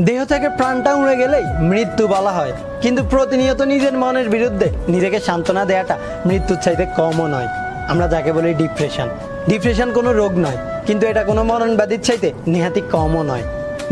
দেহ থেকে প্রাণটা উড়ে গেলেই মৃত্যু বলা হয়, কিন্তু প্রতিনিয়ত নিজের মনের বিরুদ্ধে নিজেকে সান্ত্বনা দেওয়াটা মৃত্যুর চাইতে কমও নয়। আমরা যাকে বলি ডিপ্রেশন কোনো রোগ নয়, কিন্তু এটা কোনো মরণ ব্যাধির চাইতে নেহাতি কমও নয়।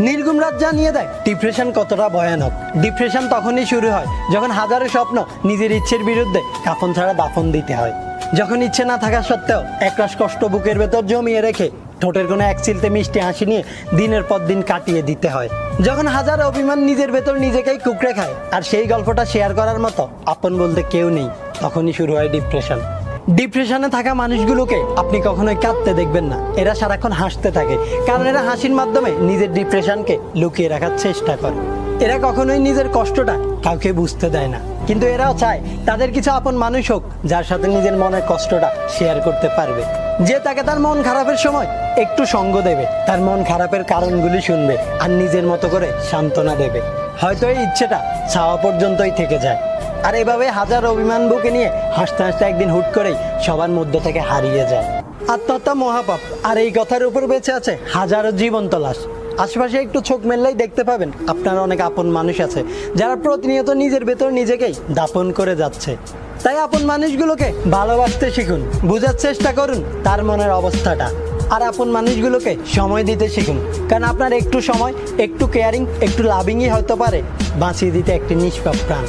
নির্গুম রাত জানিয়ে দেয় ডিপ্রেশন কতটা ভয়ানক। ডিপ্রেশন তখনই শুরু হয় যখন হাজারো স্বপ্ন নিজের ইচ্ছের বিরুদ্ধে কাফন ছাড়া দাফন দিতে হয়, যখন ইচ্ছে না থাকা সত্ত্বেও একরাশ কষ্ট বুকের ভেতর জমিয়ে রেখে ঠোঁটের কোনো এক চিলতে মিষ্টি হাসি নিয়ে দিনের পর দিন কাটিয়ে দিতে হয়, যখন হাজার অভিমান নিজের ভেতর নিজেকেই কুকড়ে খায় আর সেই গল্পটা শেয়ার করার মতো আপন বলতে কেউ নেই, তখনই শুরু হয় ডিপ্রেশন। ডিপ্রেশনে থাকা মানুষগুলোকে আপনি কখনোই কাঁদতে দেখবেন না, এরা সারাক্ষণ হাসতে থাকে, কারণ এরা হাসির মাধ্যমে নিজের ডিপ্রেশনকে লুকিয়ে রাখার চেষ্টা করে। এরা কখনোই নিজের কষ্টটা কাউকে বুঝতে দেয় না, কিন্তু এরাও চায় তাদের কিছু আপন মানুষ হোক যার সাথে নিজের মনের কষ্টটা শেয়ার করতে পারবে, যে তাকে তার মন খারাপের সময় একটু সঙ্গ দেবে, তার মন খারাপের কারণগুলি শুনবে আর নিজের মতো করে সান্ত্বনা দেবে। হয়তো এই ইচ্ছেটা চাওয়া পর্যন্তই থেকে যায়, আর এভাবে হাজার অভিমান বুকে নিয়ে হাসতে হাসতে একদিন হুট করেই সবার মধ্য থেকে হারিয়ে যায়। আত্মহত্যা মহাপাপ, আর এই কথার উপর বেঁচে আছে হাজারো জীবন্ত লাশ। আশেপাশে একটু চোখ মেললেই দেখতে পাবেন আপনার অনেক আপন মানুষ আছে যারা প্রতিনিয়ত নিজের ভেতর নিজেকেই দাপন করে যাচ্ছে। তাই আপন মানুষগুলোকে ভালোবাসতে শিখুন, বোঝার চেষ্টা করুন তার মনের অবস্থাটা, আর আপন মানুষগুলোকে সময় দিতে শিখুন, কারণ আপনার একটু সময়, একটু কেয়ারিং, একটু লাভিংই হতে পারে বাঁচিয়ে দিতে একটি নিষ্পাপ প্রাণ।